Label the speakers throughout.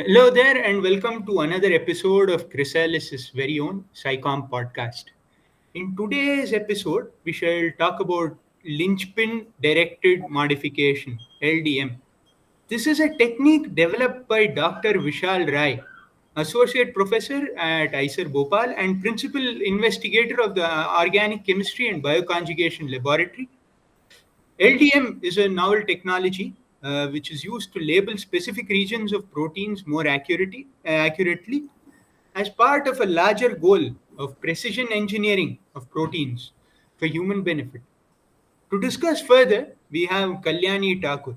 Speaker 1: Hello there, and welcome to another episode of Chrysalis's very own Psi-Comm podcast. In today's episode, we shall talk about Linchpin Directed Modification (LDM). This is a technique developed by Dr. Vishal Rai, Associate Professor at IISER Bhopal and Principal Investigator of the Organic Chemistry and Bioconjugation Laboratory. LDM is a novel technology which is used to label specific regions of proteins more accurately as part of a larger goal of precision engineering of proteins for human benefit. To discuss further, we have Kalyani Thakur.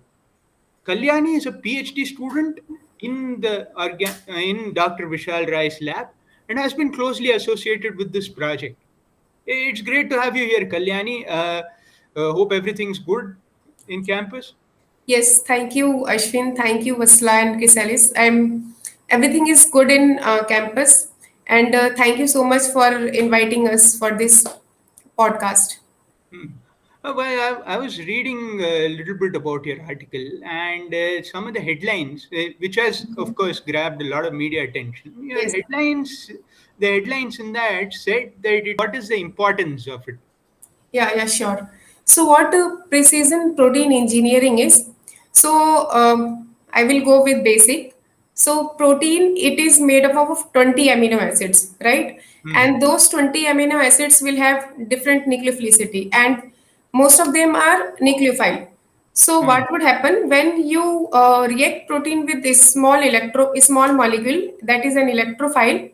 Speaker 1: Kalyani is a PhD student in Dr. Vishal Rai's lab and has been closely associated with this project. It's great to have you here, Kalyani. Hope everything's good in campus.
Speaker 2: Yes, thank you, Ashwin. Thank you, Vatsala and Chrysalis. Everything is good in campus, and thank you so much for inviting us for this podcast.
Speaker 1: Hmm. I was reading a little bit about your article and some of the headlines, which has, of course, grabbed a lot of media attention.
Speaker 2: Yes.
Speaker 1: The headlines in that said that what is the importance of it?
Speaker 2: Yeah, sure. So, what precision protein engineering is? So, I will go with basic. So, protein it is made up of 20 amino acids, right?
Speaker 1: Hmm.
Speaker 2: And those 20 amino acids will have different nucleophilicity, and most of them are nucleophile. So,
Speaker 1: Hmm.
Speaker 2: what would happen when you react protein with a small molecule that is an electrophile?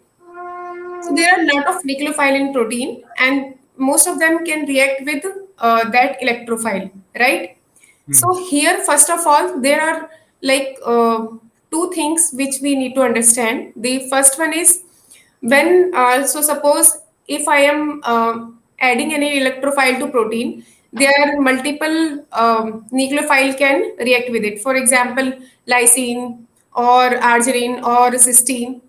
Speaker 2: So there are a lot of nucleophile in protein, and most of them can react with that electrophile, right?
Speaker 1: Hmm.
Speaker 2: So here, first of all, there are like two things which we need to understand. The first one is when so suppose if I am adding any electrophile to protein, there are multiple nucleophile can react with it. For example, lysine or arginine or cysteine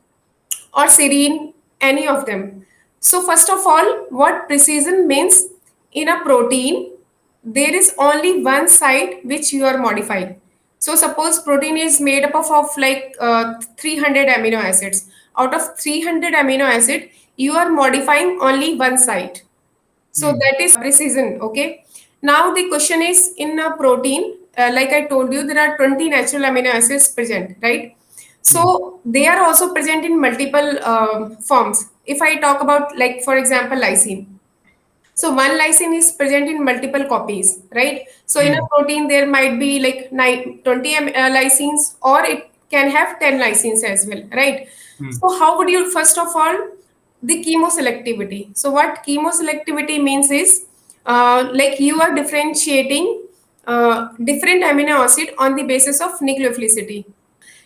Speaker 2: or serine, any of them. So, first of all, what precision means in a protein, there is only one site which you are modifying. So, suppose protein is made up of like 300 amino acids. Out of 300 amino acid, you are modifying only one site. So
Speaker 1: Hmm.
Speaker 2: that is precision. Okay. Now the question is in a protein, like I told you, there are 20 natural amino acids present, right?
Speaker 1: Hmm.
Speaker 2: So they are also present in multiple forms. If I talk about, like, for example, lysine. So one lysine is present in multiple copies, right? So in a
Speaker 1: Hmm.
Speaker 2: protein, there might be like 20 lysines, or it can have 10 lysines as well, right?
Speaker 1: Hmm.
Speaker 2: So how would you, first of all, the chemoselectivity. So what chemoselectivity means is like you are differentiating different amino acid on the basis of nucleophilicity.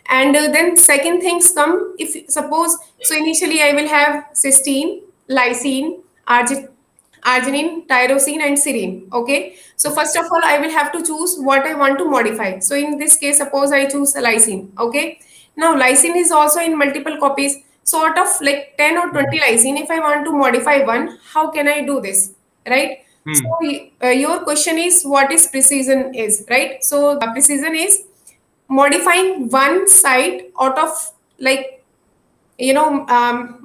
Speaker 2: And then second things come, if suppose, so initially I will have cysteine, lysine, arginine, tyrosine, and serine. Okay. So first of all, I will have to choose what I want to modify. So in this case, suppose I choose lysine. Okay. Now lysine is also in multiple copies. So out of like 10 or 20 lysine, if I want to modify one, how can I do this? Right. So
Speaker 1: Hmm.
Speaker 2: your question is what is precision is, right? So precision is modifying one site out of like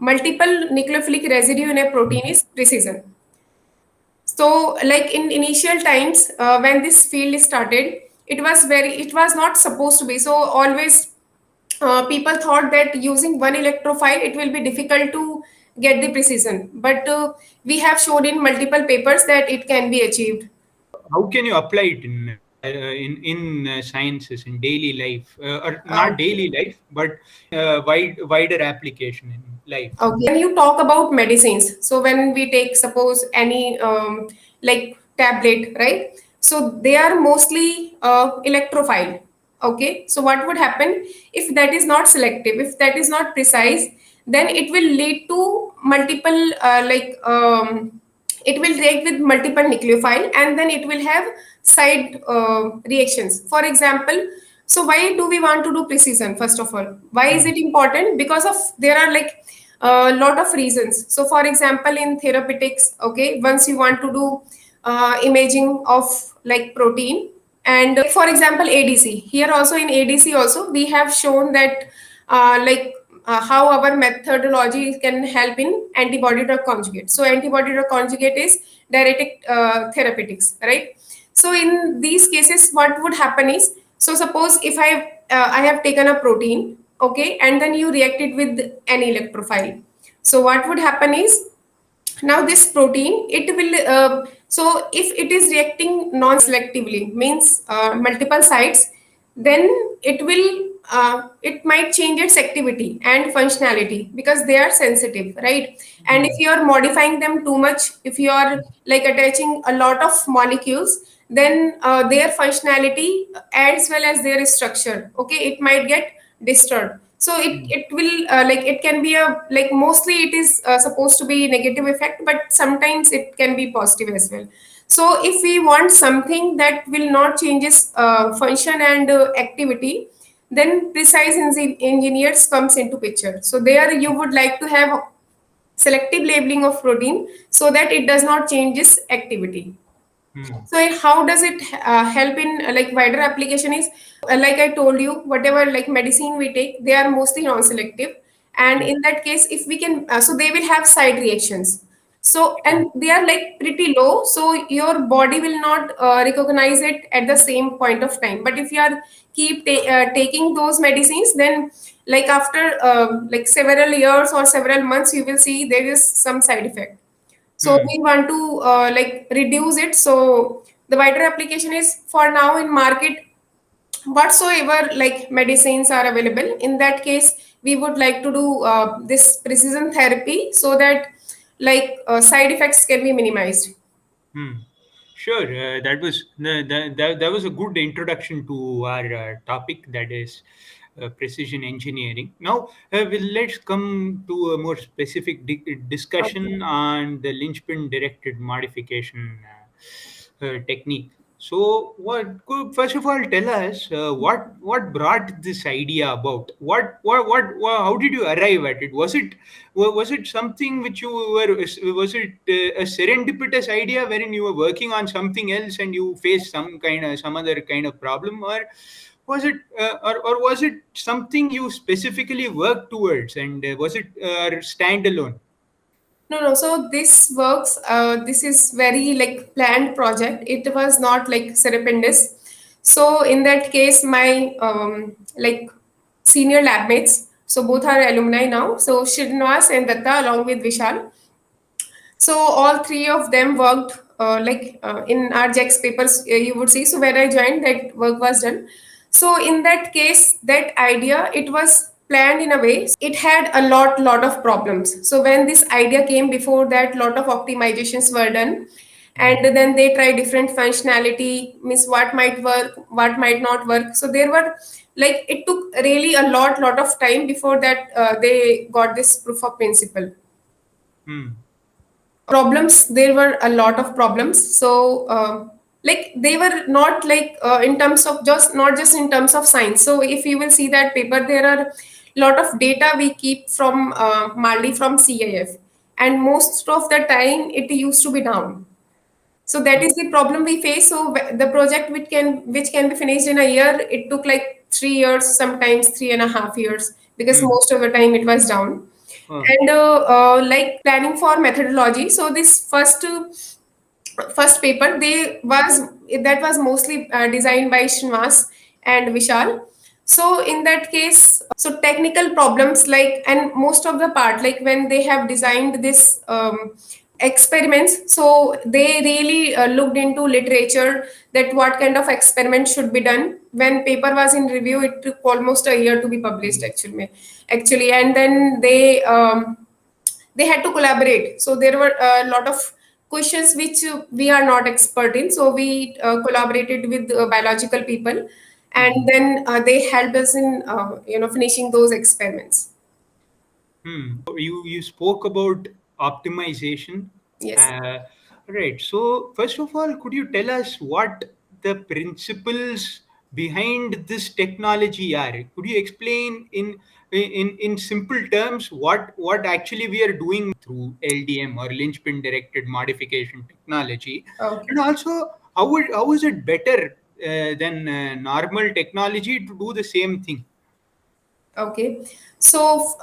Speaker 2: multiple nucleophilic residue in a protein is precision. So like in initial times when this field started, it was not supposed to be so. Always people thought that using one electrophile it will be difficult to get the precision, but we have shown in multiple papers that it can be achieved.
Speaker 1: How can you apply it in sciences in daily life, or not
Speaker 2: Okay.
Speaker 1: daily life, but wider application in life?
Speaker 2: Okay. When you talk about medicines, so when we take suppose any like tablet, right? So they are mostly electrophile. Okay. So what would happen if that is not selective, if that is not precise, then it will lead to multiple it will react with multiple nucleophile, and then it will have side reactions. For example, so why do we want to do precision? First of all, why is
Speaker 1: Hmm.
Speaker 2: it important? Because of there are like a lot of reasons. So for example, in therapeutics, okay, once you want to do imaging of like protein, and for example, ADC, here also in ADC also we have shown that how our methodology can help in antibody drug conjugate. So antibody drug conjugate is diuretic therapeutics, right? So in these cases, what would happen is, so suppose if I have taken a protein, okay, and then you react it with any electrophile. So what would happen is, now this protein, it will so if it is reacting non-selectively, means multiple sites, then it might change its activity and functionality because they are sensitive, right? And if
Speaker 1: Hmm.
Speaker 2: you are modifying them too much, if you are like attaching a lot of molecules, then their functionality as well as their structure, okay, it might get disturbed. So
Speaker 1: Hmm.
Speaker 2: it will it can be a, like, mostly it is supposed to be negative effect, but sometimes it can be positive as well. So if we want something that will not changes function and activity, then precise engineers comes into picture. So there you would like to have selective labeling of protein so that it does not change its activity.
Speaker 1: Hmm.
Speaker 2: So how does it help in like wider application is, like I told you, whatever like medicine we take, they are mostly non-selective, and
Speaker 1: Hmm.
Speaker 2: in that case, if we can, so they will have side reactions. So
Speaker 1: Hmm.
Speaker 2: and they are like pretty low, so your body will not recognize it at the same point of time. But if you are taking those medicines, then like after like several years or several months, you will see there is some side effect. So
Speaker 1: Hmm.
Speaker 2: we want to like reduce it. So the wider application is, for now in market, whatsoever like medicines are available, in that case we would like to do this precision therapy so that like side effects can be minimized.
Speaker 1: Hmm. Sure. That was a good introduction to our topic, that is precision engineering. Now, let's come to a more specific
Speaker 2: Okay.
Speaker 1: discussion on the Linchpin directed modification technique. So, what could first of all tell us what brought this idea about? How did you arrive at it? Was it something which you were, was it a serendipitous idea wherein you were working on something else and you faced some other kind of problem, or or was it something you specifically worked towards, and was it standalone?
Speaker 2: No, no. So this works. This is very like planned project. It was not like serendipitous. So in that case, my like senior lab mates, so both are alumni now. So Srinivas and Datta along with Vishal. So all three of them worked in our JEX papers. You would see. So when I joined, that work was done. So in that case, that idea, it was planned in a way. So it had a lot of problems. So when this idea came, before that, lot of optimizations were done,
Speaker 1: Hmm.
Speaker 2: and then they try different functionality, means what might work, what might not work. So there were, like, it took really a lot of time before that they got this proof of principle.
Speaker 1: Hmm.
Speaker 2: Problems, there were a lot of problems. So like they were not like in terms of, just not just in terms of science. So if you will see that paper, there are lot of data we keep from Marley, from CIF, and most of the time it used to be down. So that is the problem we face. So the project which can be finished in a year, it took like 3 years, sometimes 3.5 years, because
Speaker 1: Hmm.
Speaker 2: most of the time it was down.
Speaker 1: Oh.
Speaker 2: And like planning for methodology. So this first paper, they was that was mostly designed by Srinivas and Vishal. So in that case, so technical problems, like, and most of the part, like when they have designed this experiments, so they really looked into literature, that what kind of experiment should be done. When paper was in review, it took almost a year to be published, actually. And then they had to collaborate. So there were a lot of questions which we are not expert in. So we collaborated with biological people, and
Speaker 1: Hmm.
Speaker 2: then they helped us in finishing those experiments.
Speaker 1: Hmm. You spoke about optimization.
Speaker 2: Yes.
Speaker 1: Uh, right. So first of all, could you tell us what the principles behind this technology are? Could you explain in simple terms what actually we are doing through LDM or Linchpin Directed Modification technology,
Speaker 2: Okay.
Speaker 1: and also how is it better than normal technology to do the same thing?
Speaker 2: Okay. So,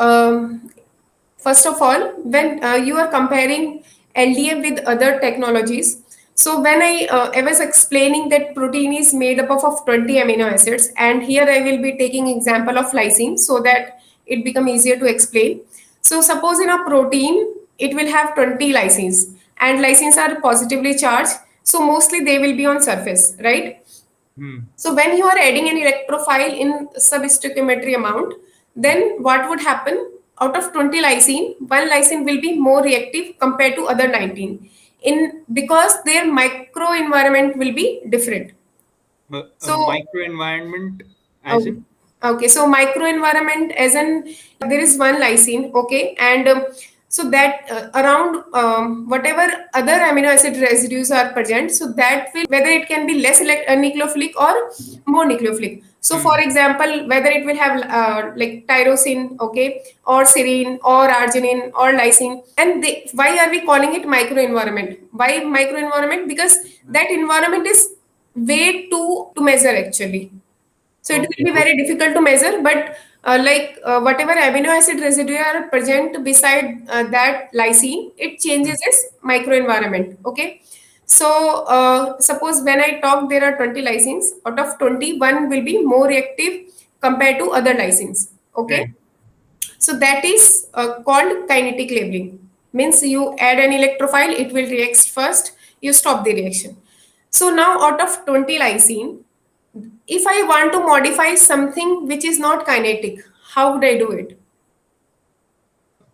Speaker 2: first of all, when you are comparing LDM with other technologies, so when I was explaining that protein is made up of 20 amino acids, and here I will be taking example of lysine so that it become easier to explain. So suppose in a protein, it will have 20 lysines, and lysines are positively charged, so mostly they will be on surface, right?
Speaker 1: Hmm.
Speaker 2: So when you are adding an electrophile in substoichiometry amount, then what would happen? Out of 20 lysine, one lysine will be more reactive compared to other 19 in because their microenvironment will be different.
Speaker 1: A
Speaker 2: So
Speaker 1: microenvironment, as
Speaker 2: okay.
Speaker 1: in?
Speaker 2: Okay. So microenvironment, as in there is one lysine. Okay, and so that around whatever other amino acid residues are present, so that will whether it can be less nucleophilic or more nucleophilic. So, for
Speaker 1: Hmm.
Speaker 2: example, whether it will have like tyrosine, okay, or serine, or arginine, or lysine, and why are we calling it microenvironment? Why microenvironment? Because that environment is way too to measure actually, so it will
Speaker 1: Okay.
Speaker 2: be very difficult to measure, but whatever amino acid residue are present beside that lysine, it
Speaker 1: Hmm.
Speaker 2: changes its microenvironment. Okay. So suppose when I talk there are 20 lysines, out of 21 will be more reactive compared to other lysines. Okay.
Speaker 1: Right.
Speaker 2: So that is called kinetic labeling. Means you add an electrophile, it will react first, you stop the reaction. So now out of 20 lysine, if I want to modify something which is not kinetic, how would I do it?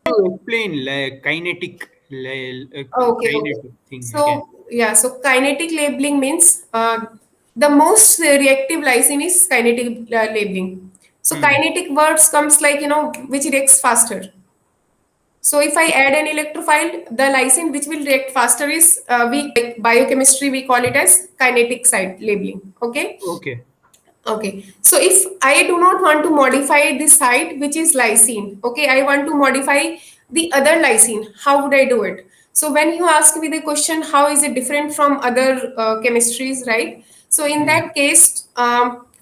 Speaker 1: To explain like kinetic,
Speaker 2: Okay, okay.
Speaker 1: kinetic thing again.
Speaker 2: So yeah, so kinetic labeling means the most reactive lysine is kinetic labeling. So
Speaker 1: Hmm.
Speaker 2: kinetic words comes like which reacts faster. So if I add an electrophile, the lysine which will react faster is we like biochemistry we call it as kinetic site labeling. Okay.
Speaker 1: Okay.
Speaker 2: Okay, so if I do not want to modify this site, which is lysine, okay, I want to modify the other lysine. How would I do it? So when you ask me the question, how is it different from other chemistries, right? So in
Speaker 1: Hmm.
Speaker 2: that case,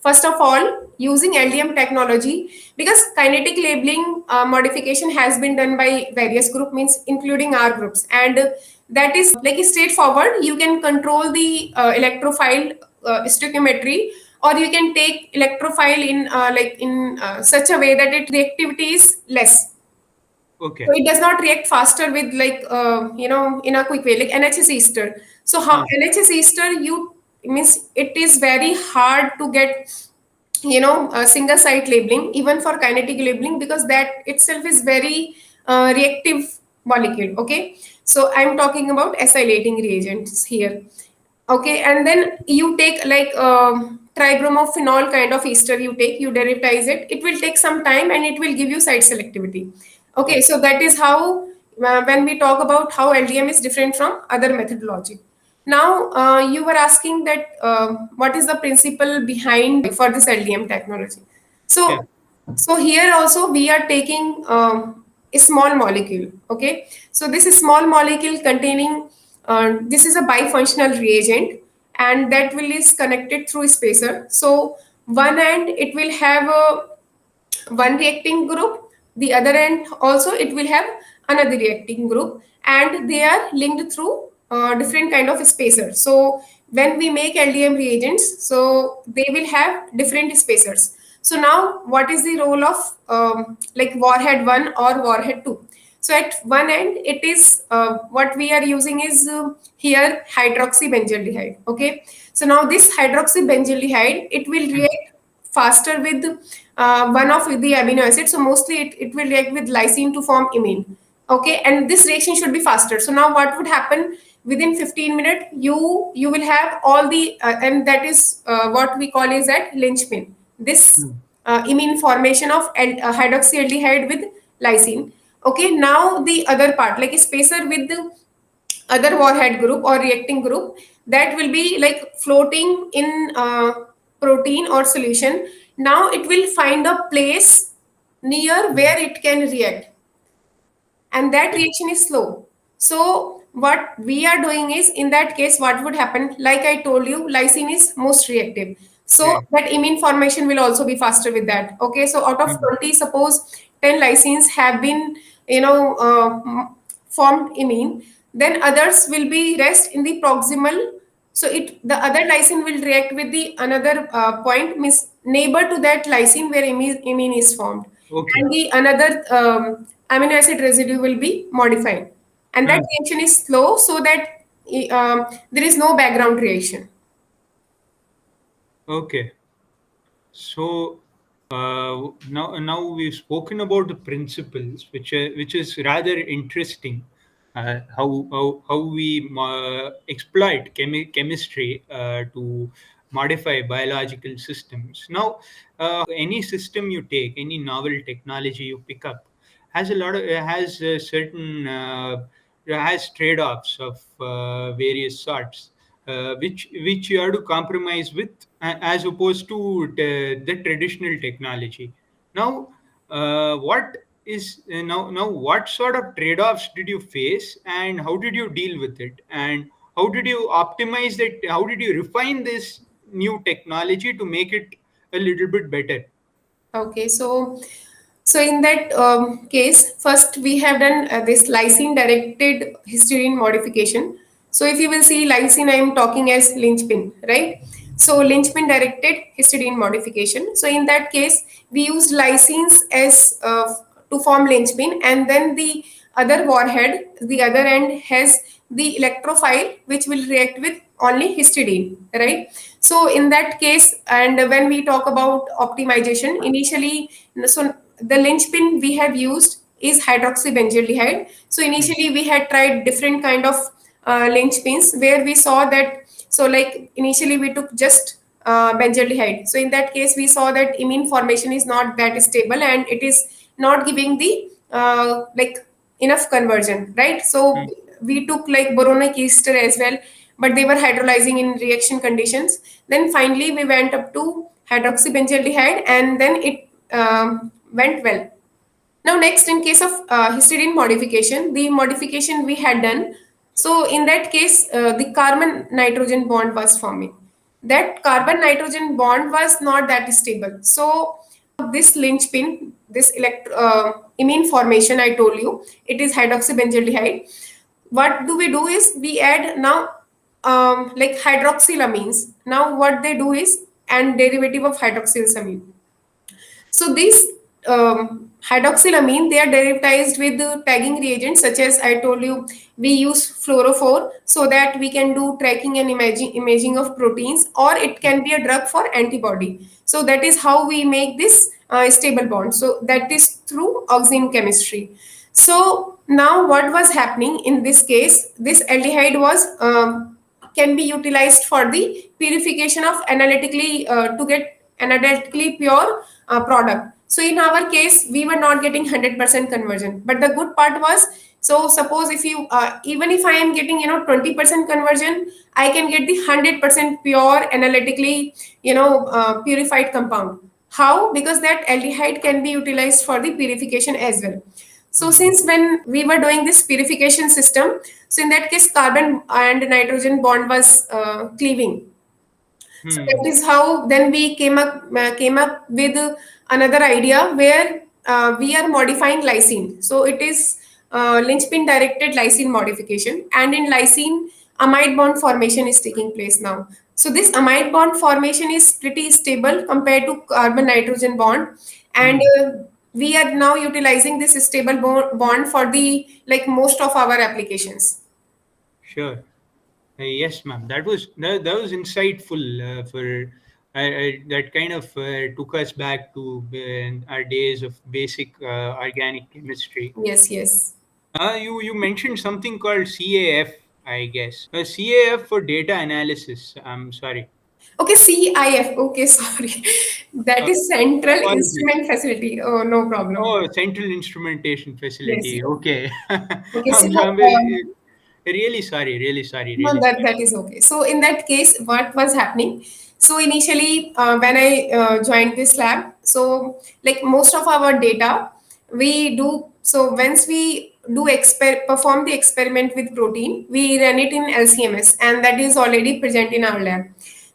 Speaker 2: first of all, using LDM technology, because kinetic labeling modification has been done by various group, means including our groups, and that is like straightforward. You can control the electrophile stoichiometry, or you can take electrophile in such a way that its reactivity is less, so
Speaker 1: Okay.
Speaker 2: it does not react faster with in a quick way like NHS ester. So how
Speaker 1: Ah.
Speaker 2: NHS ester you means it is very hard to get a single site labeling even for kinetic labeling, because that itself is very reactive molecule. Okay, so I'm talking about acylating reagents here. Okay, and then you take like tribromophenol kind of ester, you derivatize it. It will take some time and it will give you site selectivity. Okay,
Speaker 1: Okay.
Speaker 2: so that is how when we talk about how LDM is different from other methodology. Now you were asking that what is the principle behind for this LDM technology.
Speaker 1: Yeah.
Speaker 2: So here also we are taking a small molecule. Okay, so this is small molecule containing this is a bifunctional reagent, and that will is connected through spacer. So one end it will have a one reacting group, the other end also it will have another reacting group, and they are linked through different kind of spacers. So when we make LDM reagents, so they will have different spacers. So now what is the role of like warhead 1 or warhead 2? So at one end it is what we are using is here hydroxybenzaldehyde. Okay, so now this hydroxybenzaldehyde it will
Speaker 1: Hmm.
Speaker 2: react faster with one of the amino acids. So mostly it will react with lysine to form imine. Okay, and this reaction should be faster. So now what would happen within 15 minutes? You will have all the and that is what we call is that linchpin. This
Speaker 1: Hmm.
Speaker 2: imine formation of hydroxyaldehyde with lysine. Okay, now the other part like a spacer with the other warhead group or reacting group, that will be like floating in protein or solution. Now it will find a place near
Speaker 1: Hmm.
Speaker 2: where it can react, and that
Speaker 1: Okay.
Speaker 2: reaction is slow. So what we are doing is, in that case what would happen, like I told you, lysine is most reactive. So
Speaker 1: Right.
Speaker 2: that imine formation will also be faster with that. Okay, so out of
Speaker 1: Hmm.
Speaker 2: 20, suppose 10 lysines have been, you know, formed imine, then others will be rest in the proximal. So it the other lysine will react with the another point, means neighbor to that lysine where imine is formed,
Speaker 1: Okay.
Speaker 2: and the another amino acid residue will be modified, and that
Speaker 1: Hmm.
Speaker 2: reaction is slow so that there is no background reaction.
Speaker 1: Okay. So now we've spoken about the principles, which is rather interesting. How we exploit chemistry to modify biological systems. Now, any system you take, any novel technology you pick up, has a lot of has certain has trade-offs of various sorts, which you have to compromise with, as opposed to the traditional technology. Now, what is now what sort of trade-offs did you face, and how did you deal with it, and how did you optimize that? How did you refine this new technology to make it a little bit better?
Speaker 2: Okay, so in that case, first we have done this lysine directed histidine modification. So if you will see lysine, I am talking as linchpin, right? So linchpin directed histidine modification. So in that case, we used lysines as to form linchpin, and then the other warhead, the other end has the electrophile which will react with only histidine, right? So in that case, and when we talk about optimization, initially, so the linchpin we have used is hydroxybenzaldehyde. So
Speaker 1: Hmm.
Speaker 2: initially we had tried different kind of linchpins where we saw that, so like initially we took just benzaldehyde. So in that case we saw that imine formation is not that stable and it is not giving the like enough conversion, right? So
Speaker 1: Hmm.
Speaker 2: we took like boronic ester as well, but they were hydrolyzing in reaction conditions. Then finally we went up to hydroxybenzaldehyde, and then it went well. Now, next, in case of histidine modification, the modification we had done. So, in that case, the carbon nitrogen bond was forming. That carbon nitrogen bond was not that stable. So, this linchpin, this imine formation, I told you, it is hydroxybenzaldehyde. What do we do is we add now like hydroxylamines. Now, what they do is and derivative of hydroxylamine. So these hydroxylamine, they are derivatized with the tagging reagents such as I told you, we use fluorophore so that we can do tracking and imaging of proteins, or it can be a drug for antibody. So that is how we make this stable bond. So that is through oxime chemistry. So now what was happening in this case, this aldehyde was can be utilized for the purification of analytically to get analytically pure product. So in our case, we were not getting 100% conversion. But the good part was, so suppose if you even if I am getting 20% conversion, I can get the 100% pure analytically purified compound. How? Because that aldehyde can be utilized for the purification as well. So
Speaker 1: Hmm.
Speaker 2: since when we were doing this purification system, so in that case, carbon and nitrogen bond was cleaving. So
Speaker 1: Hmm.
Speaker 2: that is how then we came up with another idea where we are modifying lysine. So it is linchpin directed lysine modification, and in lysine, amide bond formation is taking place now. So this amide bond formation is pretty stable compared to carbon nitrogen bond, and
Speaker 1: Hmm.
Speaker 2: we are now utilizing this stable bond for the like most of our applications.
Speaker 1: Sure. Yes, ma'am. That was insightful. For that kind of took us back to our days of basic organic chemistry.
Speaker 2: Yes, yes.
Speaker 1: You mentioned something called CAF, I guess. CAF for data analysis. I'm sorry.
Speaker 2: Okay, CIF. Okay, sorry. That
Speaker 1: Uh,
Speaker 2: is Central
Speaker 1: Apologies.
Speaker 2: Instrument Facility. Oh, no problem.
Speaker 1: Oh, Central Instrumentation
Speaker 2: Yes,
Speaker 1: Facility.
Speaker 2: yes.
Speaker 1: Okay.
Speaker 2: Okay, so
Speaker 1: I'm really sorry. Really sorry.
Speaker 2: no,
Speaker 1: Really sorry.
Speaker 2: that is okay. So in that case, what was happening? So initially, when I joined this lab, so like most of our data, we do so once we do perform the experiment with protein, we run it in LCMS, and that is already present in our lab.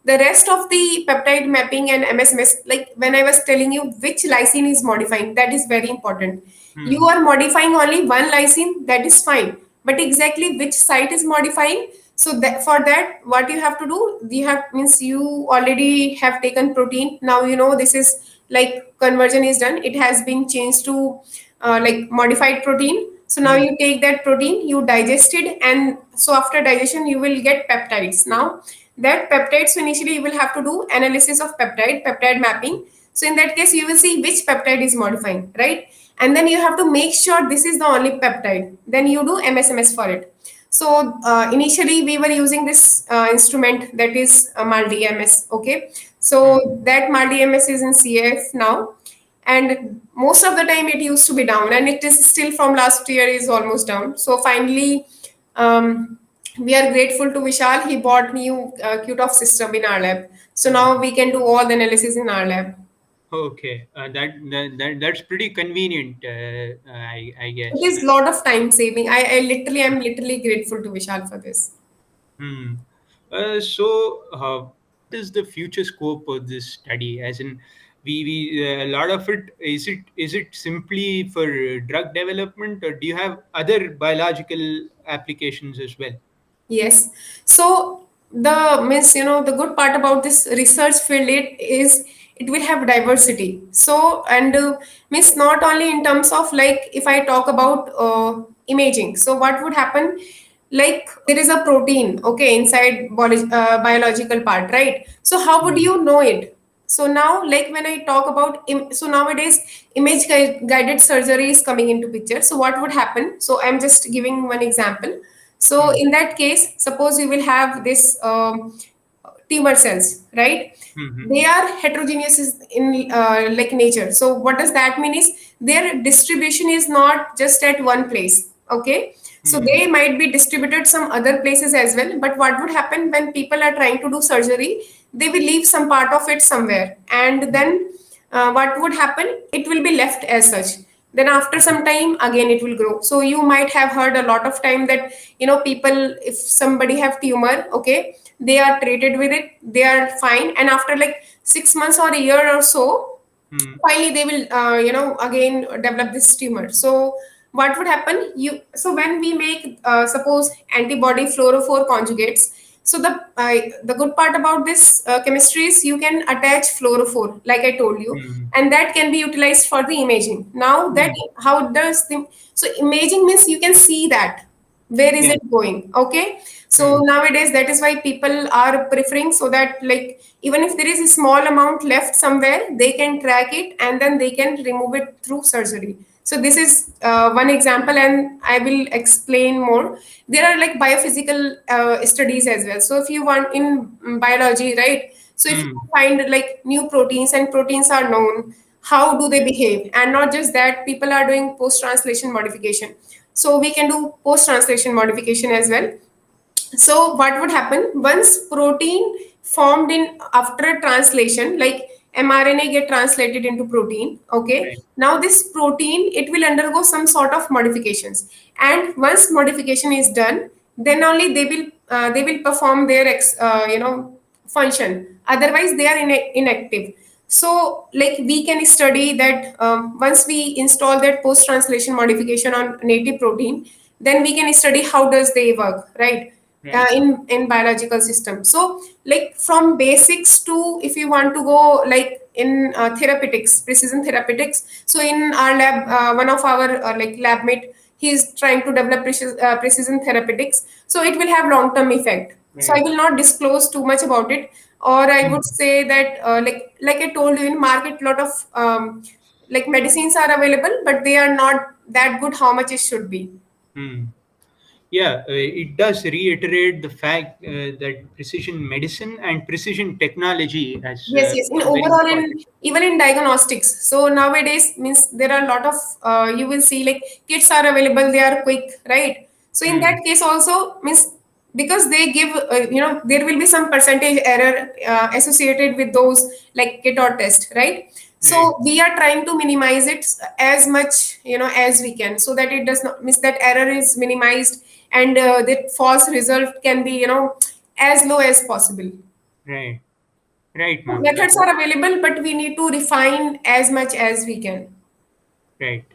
Speaker 2: The rest of the peptide mapping and MSMS, like when I was telling you which lysine is modifying, that is very important. You
Speaker 1: Hmm.
Speaker 2: are modifying only one lysine, that is fine. But exactly which site is modifying? So that for that, what you have to do, you have means you already have taken protein. Now you know this is like conversion is done. It has been changed to like modified protein. So now
Speaker 1: Hmm.
Speaker 2: you take that protein, you digest it, and so after digestion you will get peptides. Now that peptides, so initially you will have to do analysis of peptide mapping. So in that case, you will see which peptide is modifying, right? And then you have to make sure this is the only peptide. Then you do MSMS for it. So initially we were using this instrument that is MAL-DMS. Okay,
Speaker 1: Hmm.
Speaker 2: so that MAL-DMS is in CAF now, and most of the time it used to be down, and it is still from last year is almost down. So finally, um, we are grateful to Vishal. He bought new QTOF system in our lab. So now we can do all the analysis in our lab.
Speaker 1: Okay, that's pretty convenient, I
Speaker 2: It
Speaker 1: guess.
Speaker 2: is lot of time saving. I'm literally grateful to Vishal for this.
Speaker 1: Hmm. So, what is the future scope of this study? As in, we a lot of it is it simply for drug development, or do you have other biological applications as well?
Speaker 2: Yes. So the means the good part about this research field it will have diversity. So and means not only in terms of like if I talk about imaging. So what would happen? Like there is a protein, okay, inside biological part, right? So how would
Speaker 1: Hmm.
Speaker 2: you know it? So now, like when I talk about so nowadays guided surgery is coming into picture. So what would happen? So I'm just giving one example. So
Speaker 1: Hmm.
Speaker 2: in that case, suppose you will have this tumor cells, right?
Speaker 1: Hmm.
Speaker 2: They are heterogeneous in like nature. So what does that mean is their distribution is not just at one place. Okay, so
Speaker 1: Hmm.
Speaker 2: they might be distributed some other places as well. But what would happen when people are trying to do surgery? They will leave some part of it somewhere, and then what would happen? It will be left as such. Then after some time again it will grow. So you might have heard a lot of time that people, if somebody have tumor, okay, they are treated with it, they are fine, and after like 6 months or a year or so,
Speaker 1: Hmm.
Speaker 2: finally they will again develop this tumor. So what would happen? You so when we make suppose antibody fluorophore conjugates, so the good part about this chemistry is you can attach fluorophore, like I told you,
Speaker 1: Hmm.
Speaker 2: and that can be utilized for the imaging. Now that
Speaker 1: Hmm.
Speaker 2: how does the so imaging means you can see that where is
Speaker 1: Yeah.
Speaker 2: it going, okay. So
Speaker 1: Hmm.
Speaker 2: nowadays that is why people are preferring, so that like even if there is a small amount left somewhere, they can track it and then they can remove it through surgery. So this is one example, and I will explain more. There are like biophysical studies as well. So if you want in biology, right, so if you
Speaker 1: Hmm.
Speaker 2: find like new proteins, and proteins are known, how do they behave? And not just that, people are doing post translation modification. So we can do post translation modification as well. So what would happen once protein formed in after translation, like mRNA get translated into protein, okay,
Speaker 1: Right.
Speaker 2: now this protein it will undergo some sort of modifications, and once modification is done, then only they will perform their function, otherwise they are inactive. So like we can study that once we install that post translation modification on native protein, then we can study how does they work, right,
Speaker 1: Right.
Speaker 2: in biological system. So like from basics to, if you want to go like in therapeutics, precision therapeutics. So in our lab, one of our like lab mate, he is trying to develop precision therapeutics, so it will have long term effect. So I
Speaker 1: Right.
Speaker 2: will not disclose too much about it, or I
Speaker 1: Hmm.
Speaker 2: would say that like I told you, in market lot of like medicines are available, but they are not that good how much it should be.
Speaker 1: Hmm. Yeah, it does reiterate the fact that precision medicine and precision technology
Speaker 2: Yes, yes. In
Speaker 1: are very
Speaker 2: overall,
Speaker 1: important.
Speaker 2: in even in diagnostics. So nowadays means there are a lot of you will see like kits are available. They are quick, right? So in
Speaker 1: Hmm.
Speaker 2: that case also means because they give there will be some percentage error associated with those like kit or test, right?
Speaker 1: Right.
Speaker 2: So we are trying to minimize it as much as we can, so that it does not means that error is minimized, and that false result can be as low as possible.
Speaker 1: Right. Right, ma'am.
Speaker 2: Methods are available, but we need to refine as much as we can.
Speaker 1: Right.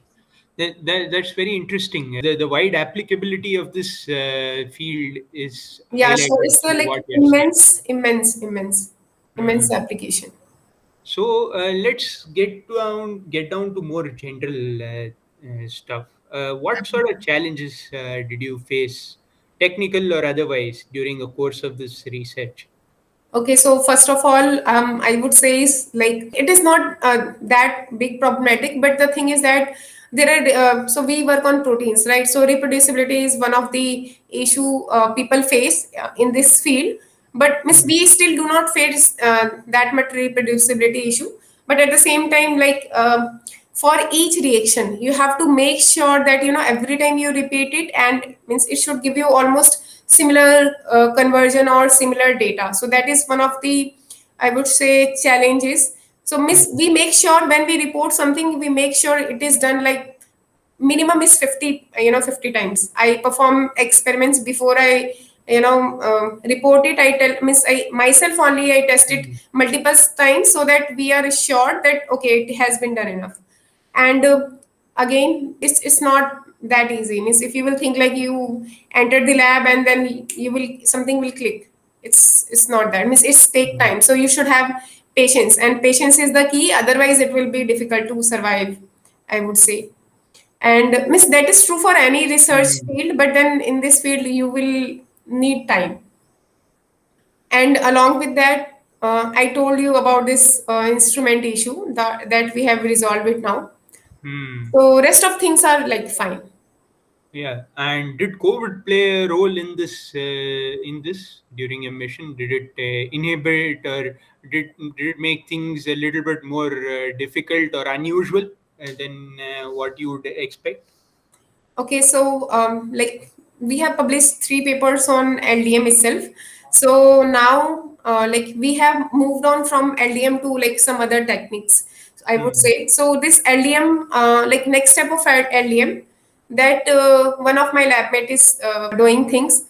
Speaker 1: That's very interesting. The wide applicability of this field is
Speaker 2: Yeah, so
Speaker 1: highlighted
Speaker 2: it's a
Speaker 1: through
Speaker 2: like
Speaker 1: what you have said.
Speaker 2: immense
Speaker 1: Mhm.
Speaker 2: application.
Speaker 1: So let's get down to more general stuff. What sort of challenges did you face, technical or otherwise, during the course of this research?
Speaker 2: Okay, so first of all, I would say is like it is not that big problematic, but the thing is that there are so we work on proteins, right? So reproducibility is one of the issue people face in this field, but miss
Speaker 1: Hmm.
Speaker 2: we still do not face that much reproducibility issue. But at the same time, like for each reaction, you have to make sure that every time you repeat it, and means it should give you almost similar conversion or similar data. So that is one of the, I would say, challenges. So miss
Speaker 1: Hmm.
Speaker 2: we make sure when we report something, we make sure it is done like minimum is 50, 50 times. I perform experiments before I report it. I tell miss I myself only, I test it
Speaker 1: Hmm.
Speaker 2: multiple times so that we are assured that okay, it has been done enough. And again, it's not that easy. Means if you will think like you entered the lab and then you will something will click, it's not that. Means it's take
Speaker 1: Hmm.
Speaker 2: time, so you should have patience, and patience is the key, otherwise it will be difficult to survive, I would say. And miss that is true for any research
Speaker 1: Hmm.
Speaker 2: field, but then in this field you will need time. And along with that, I told you about this instrument issue that we have resolved it now.
Speaker 1: Hmm.
Speaker 2: So rest of things are like fine.
Speaker 1: Yeah, and did COVID play a role in this during a mission? Did it inhibit or did it make things a little bit more difficult or unusual than what you would expect?
Speaker 2: Okay, so like we have published three papers on LDM itself. So now like we have moved on from LDM to like some other techniques, I would
Speaker 1: Hmm.
Speaker 2: say. So this LDM, like next step of LDM, that one of my lab mate is doing things.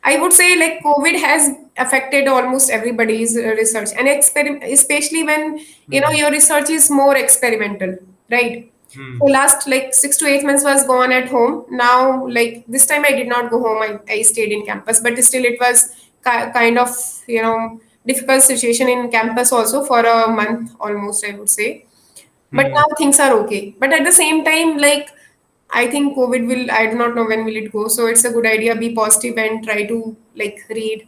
Speaker 2: I would say like COVID has affected almost everybody's research and especially when
Speaker 1: Hmm.
Speaker 2: your research is more experimental, right? So
Speaker 1: Hmm.
Speaker 2: last like 6 to 8 months was gone at home. Now like this time I did not go home. I stayed in campus, but still it was kind of difficult situation in campus also for a month almost, I would say. But
Speaker 1: Hmm.
Speaker 2: now things are okay. But at the same time, like I think COVID will, I do not know when will it go. So it's a good idea, be positive and try to like read.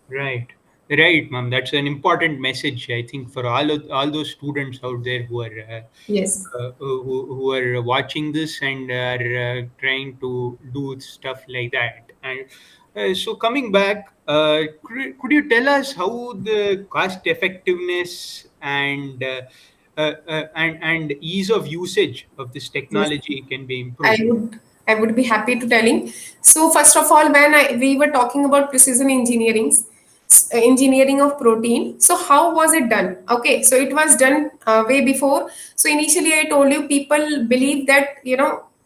Speaker 1: Right, right, ma'am. That's an important message, I think, for all those students out there who are
Speaker 2: Yes.
Speaker 1: who are watching this and are trying to do stuff like that. And so, coming back, could you tell us how the cost effectiveness and ease of usage of this
Speaker 2: Yes.
Speaker 1: technology can be
Speaker 2: I
Speaker 1: improved?
Speaker 2: would I would be happy to telling. So first of all, when we were talking about precision engineering of protein. So how was it done? Okay, so it was done way before. So initially, I told you people believe that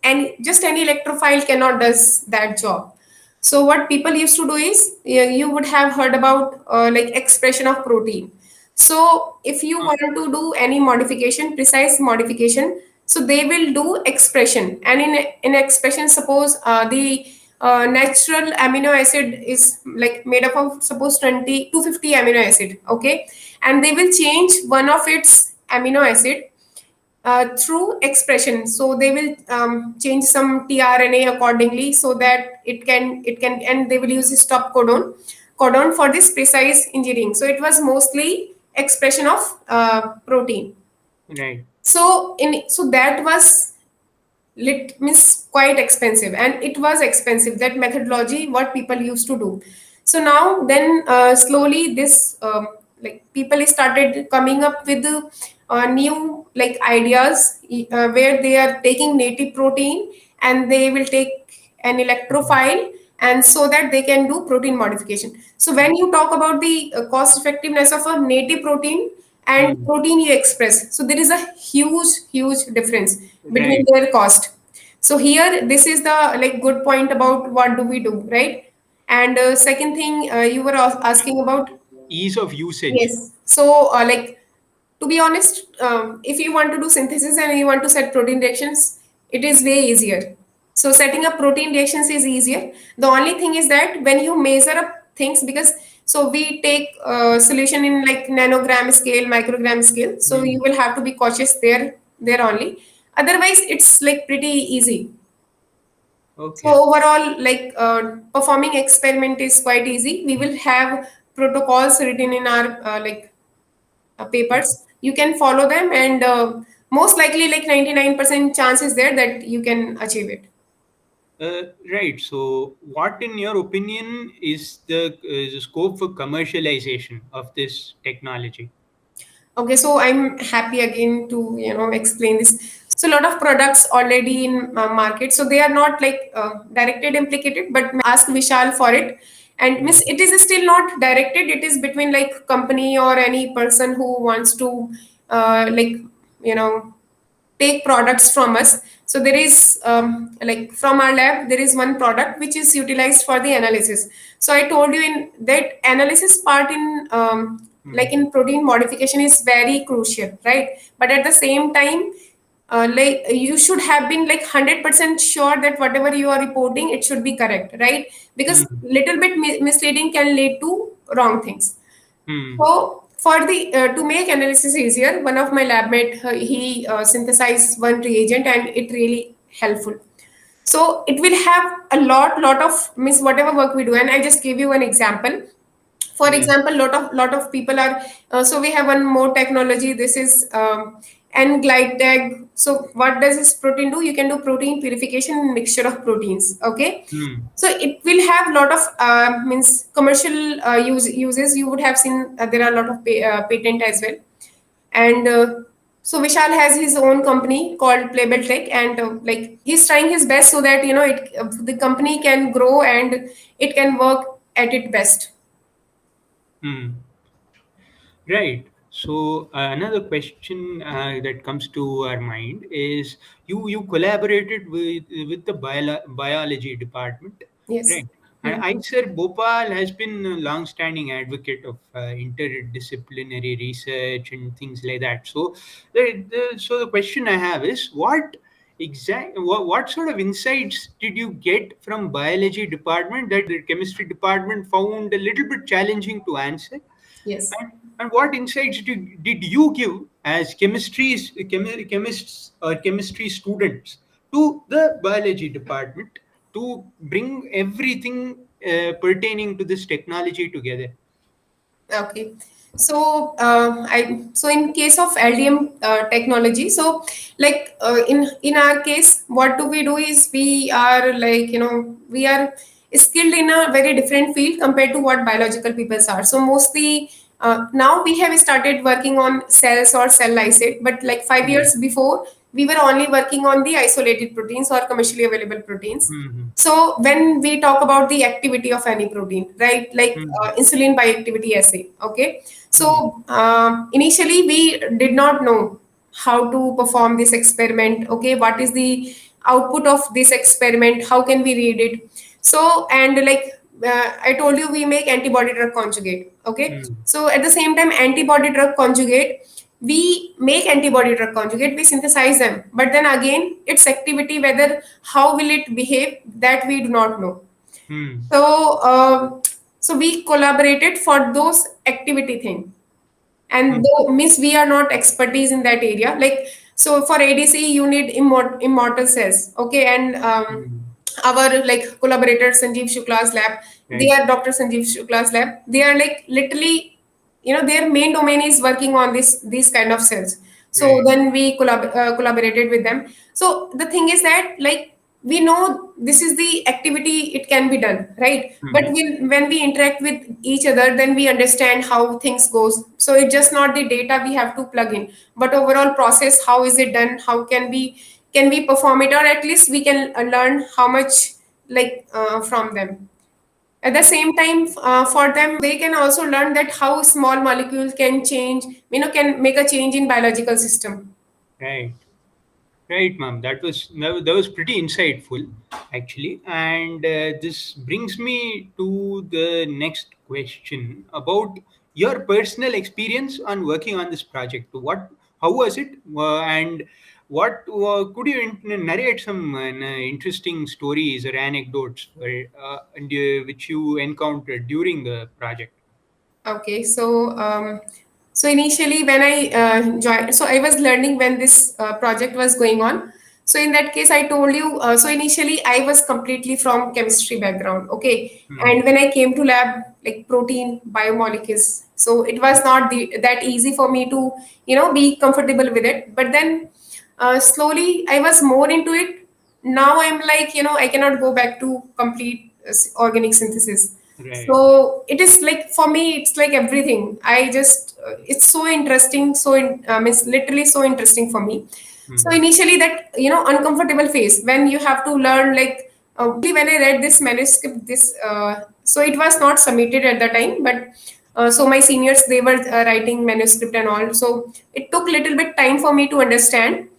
Speaker 2: and just any electrophile cannot does that job. So what people used to do is you would have heard about like expression of protein. So if you
Speaker 1: Uh,
Speaker 2: want to do any modification, precise modification, so they will do expression. And in expression, suppose the natural amino acid is like made up of suppose 250 amino acid, okay, and they will change one of its amino acid through expression. So they will change some tRNA accordingly so that it can, and they will use a stop codon for this precise engineering. So it was mostly expression of protein.
Speaker 1: right.
Speaker 2: So that was lit means quite expensive, and it was expensive, that methodology what people used to do. So now then slowly this like people started coming up with new like ideas where they are taking native protein and they will take an
Speaker 1: Mhm.
Speaker 2: electrophile, and so that they can do protein modification. So when you talk about the cost effectiveness of a native protein and
Speaker 1: Hmm.
Speaker 2: protein you express, so there is a huge difference between
Speaker 1: Right.
Speaker 2: their cost. So here this is the like good point about what do we do, right? And second thing you were asking about.
Speaker 1: ease of usage.
Speaker 2: Yes. So, to be honest, if you want to do synthesis and you want to set protein reactions, it is way easier. So, setting up protein reactions is easier. The only thing is that when you measure up things, because so we take solution in like nanogram scale, microgram scale. So
Speaker 1: Hmm.
Speaker 2: you will have to be cautious there only. Otherwise, it's like pretty easy. So
Speaker 1: Okay.
Speaker 2: overall, performing experiment is quite easy. We will have protocols written in our papers. You can follow them, and most likely, like 99% chance is there that you can achieve it.
Speaker 1: Right. So, what, in your opinion, is the scope for commercialization of this technology?
Speaker 2: Okay, so I'm happy again to explain this. So a lot of products already in market, so they are not like directed implicated, but ask Vishal for it. And
Speaker 1: Hmm.
Speaker 2: miss, it is still not directed. It is between like company or any person who wants to like you know take products from us. So there is like from our lab there is one product which is utilized for the analysis. So I told you in that analysis part in
Speaker 1: Hmm.
Speaker 2: in protein modification is very crucial, right? But at the same time, like you should have been like 100% sure that whatever you are reporting it should be correct, right? Because
Speaker 1: Hmm.
Speaker 2: little bit misleading can lead to wrong things.
Speaker 1: Hmm.
Speaker 2: So for the to make analysis easier, one of my lab mate he synthesized one reagent and it really helpful. So it will have a lot of means whatever work we do, and I just give you an example. For
Speaker 1: Yeah.
Speaker 2: example, lot of people are so we have one more technology. This is N glide tag. So what does this protein do? You can do protein purification and mixture of proteins. Okay,
Speaker 1: Hmm.
Speaker 2: so it will have lot of means commercial uses. You would have seen there are a lot of patent as well. And so Vishal has his own company called Playbill Tech, and like he's trying his best so that the company can grow and it can work at its best.
Speaker 1: Hmm. Right. So another question that comes to our mind is you collaborated with the biology department,
Speaker 2: Yes.
Speaker 1: right? And
Speaker 2: Hmm.
Speaker 1: IISER Bhopal has been a long-standing advocate of interdisciplinary research and things like that. So the question I have is what sort of insights did you get from biology department that the chemistry department found a little bit challenging to answer?
Speaker 2: Yes.
Speaker 1: And what insights did you give as chemists or chemistry students to the biology department to bring everything pertaining to this technology together?
Speaker 2: Okay. So in case of LDM technology, so in our case, what do we do is we are we are skilled in a very different field compared to what biological people are. So mostly now we have started working on cells or cell lysate, but like 5 years
Speaker 1: Hmm.
Speaker 2: before we were only working on the isolated proteins or commercially available proteins.
Speaker 1: Hmm.
Speaker 2: So when we talk about the activity of any protein, right, like
Speaker 1: Hmm.
Speaker 2: insulin bioactivity assay, okay.
Speaker 1: Hmm.
Speaker 2: So initially we did not know how to perform this experiment. Okay, what is the output of this experiment? How can we read it? So and I told you we make antibody drug conjugate. Okay,
Speaker 1: Hmm.
Speaker 2: so at the same time antibody drug conjugate we make antibody drug conjugate, we synthesize them, but then again its activity, whether how will it behave, that we do not know.
Speaker 1: Hmm.
Speaker 2: So so we collaborated for those activity thing,
Speaker 1: Hmm.
Speaker 2: and though means we are not expertise in that area. Like so for ADC you need immortal cells, okay, and
Speaker 1: Hmm.
Speaker 2: our like collaborator Sanjeev Shukla's lab, they
Speaker 1: Right.
Speaker 2: are Dr. Sanjeev Shukla's lab, they are like literally their main domain is working on these kind of cells. So
Speaker 1: Right.
Speaker 2: then we collaborated with them. So the thing is that like we know this is the activity, it can be done, right? But
Speaker 1: Hmm.
Speaker 2: when we interact with each other, then we understand how things goes. So it's just not the data we have to plug in, but overall process, how is it done, how can we perform it, or at least we can learn how much from them. At the same time, for them they can also learn that how small molecules can change, can make a change in biological system.
Speaker 1: Right. Right, ma'am. That was pretty insightful, actually. And this brings me to the next question about your personal experience on working on this project. How was it, and what could you narrate some interesting stories or anecdotes which you encountered during the project?
Speaker 2: Okay, so initially when I joined, so I was learning when this project was going on. So in that case, I told you. So initially, I was completely from chemistry background. Okay,
Speaker 1: Hmm.
Speaker 2: and when I came to lab, like protein biomolecules, so it was not that easy for me to be comfortable with it. But then slowly, I was more into it. Now I'm like I cannot go back to complete organic synthesis.
Speaker 1: Right.
Speaker 2: So it is like for me, it's like everything. I just it's so interesting, it's literally so interesting for me. So
Speaker 1: Hmm.
Speaker 2: initially, that uncomfortable phase when you have to learn like when I read this manuscript, this so it was not submitted at the time, but so my seniors they were writing manuscript and all. So it took little bit time for me to understand,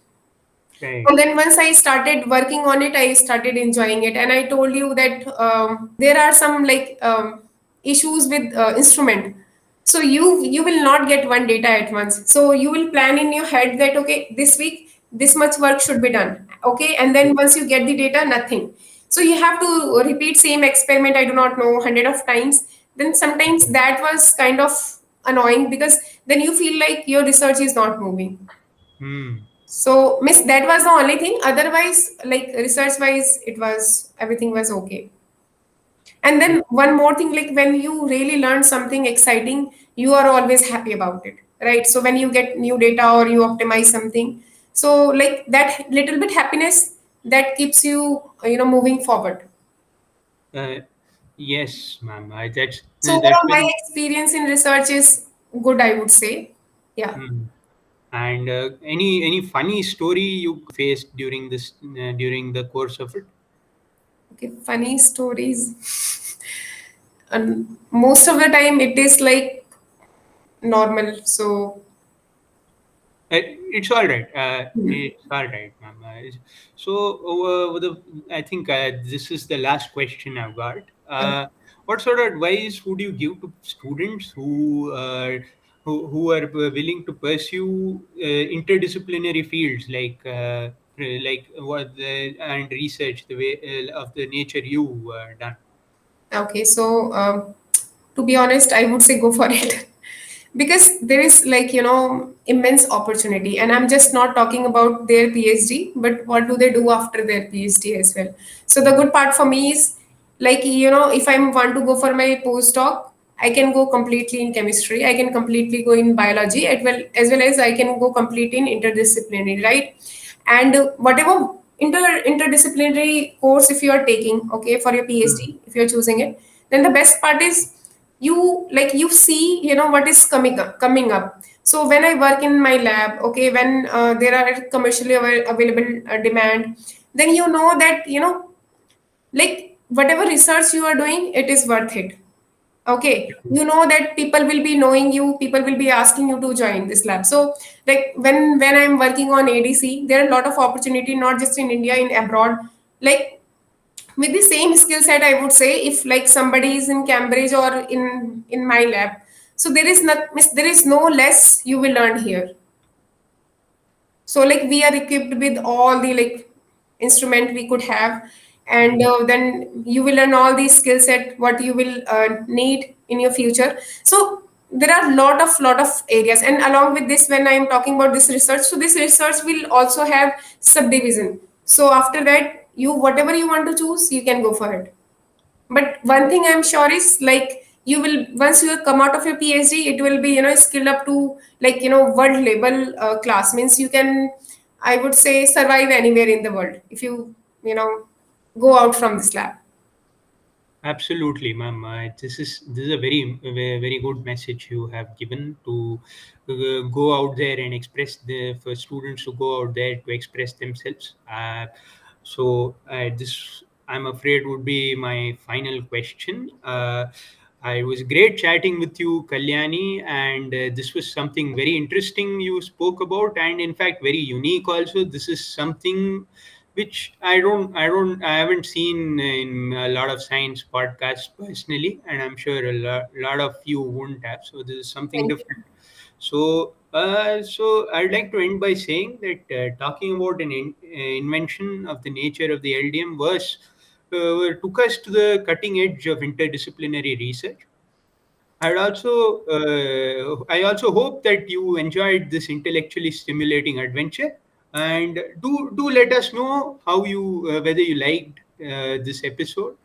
Speaker 1: Right.
Speaker 2: and then once I started working on it, I started enjoying it. And I told you that there are some like issues with instrument. So you will not get one data at once. So you will plan in your head that okay, this week this much work should be done. Okay, and then once you get the data, nothing. So you have to repeat same experiment. I do not know hundred of times. Then sometimes that was kind of annoying because then you feel like your research is not moving.
Speaker 1: Hmm.
Speaker 2: So, miss, that was the only thing. Otherwise, like research wise, it was everything was okay. And then one more thing, like when you really learn something exciting, you are always happy about it, right? So when you get new data or you optimize something, so like that little bit happiness that keeps you, moving forward.
Speaker 1: Uh, yes, ma'am.
Speaker 2: So
Speaker 1: That's
Speaker 2: overall, my
Speaker 1: very.
Speaker 2: experience in research is good, I would say. Yeah.
Speaker 1: Hmm. And any funny story you faced during the course of it?
Speaker 2: Okay. Funny stories. And most of the time, it is like normal. So
Speaker 1: It's all right. It's all right, ma'am. So, I think this is the last question I've got. What sort of advice would you give to students who are willing to pursue interdisciplinary fields like what and research the way of the nature you done?
Speaker 2: okay, so to be honest, I would say go for it. Because there is like immense opportunity, and I'm just not talking about their PhD, but what do they do after their PhD as well. So the good part for me is like if I want to go for my postdoc, I can go completely in chemistry, I can completely go in biology, as well as I can go complete in interdisciplinary, right? And whatever interdisciplinary course if you are taking, okay, for your
Speaker 1: Hmm.
Speaker 2: PhD, if you're choosing it, then the best part is you see what is coming up. So when I work in my lab, okay, when there are commercially available demand, then you know that like whatever research you are doing, it is worth it. Okay, you know that people will be knowing you, people will be asking you to join this lab. So like when I'm working on ADC, there are a lot of opportunity, not just in India, in abroad. Like with the same skill set, I would say, if like somebody is in Cambridge or in my lab, so there is no less you will learn here. So like we are equipped with all the like instrument we could have, and
Speaker 1: Hmm.
Speaker 2: then you will learn all these skill set what you will need in your future. So there are lot of areas, and along with this, when I am talking about this research, so this research will also have subdivision. So after that, you whatever you want to choose, you can go for it. But one thing I'm sure is like you will, once you come out of your PhD, it will be skilled up to like world level class. Means you can, I would say, survive anywhere in the world if you you know go out from this lab.
Speaker 1: Absolutely, ma'am. This is a very good message you have given to go out there and express the for students to go out there to express themselves. This, I'm afraid, would be my final question. I was great chatting with you, Kalyani, and this was something very interesting you spoke about, and in fact very unique. Also, this is something which I haven't seen in a lot of science podcasts personally, and I'm sure lot of you won't have. So this is something
Speaker 2: Thank you.
Speaker 1: different. So I'd like to end by saying that talking about invention of the nature of the LDM took us to the cutting edge of interdisciplinary research. I also hope that you enjoyed this intellectually stimulating adventure, and do let us know how you whether you liked this episode.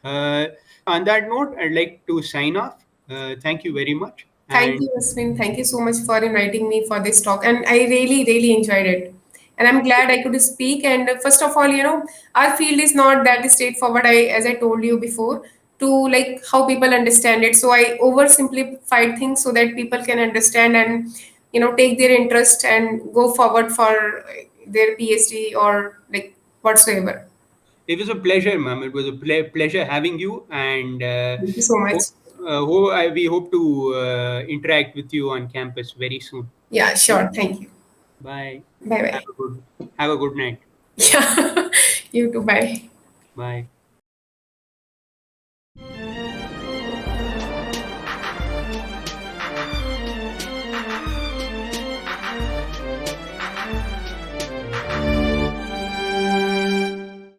Speaker 1: Uh, on that note, I'd like to sign off. Thank you very much,
Speaker 2: Thank
Speaker 1: and
Speaker 2: you, Ashwin. Thank you so much for inviting me for this talk. And I really, really enjoyed it. And I'm glad I could speak. And first of all, our field is not that straightforward, as I told you before, to like how people understand it. So I oversimplified things so that people can understand and, take their interest and go forward for their PhD or like whatsoever.
Speaker 1: it was a pleasure, ma'am. It was a pleasure having you, and
Speaker 2: Thank you so much.
Speaker 1: we hope to interact with you on campus very soon.
Speaker 2: Yeah,
Speaker 1: Okay?
Speaker 2: sure. Thank you.
Speaker 1: Bye.
Speaker 2: Bye
Speaker 1: Have
Speaker 2: bye.
Speaker 1: a good night.
Speaker 2: Yeah, you too. Bye.
Speaker 1: Bye.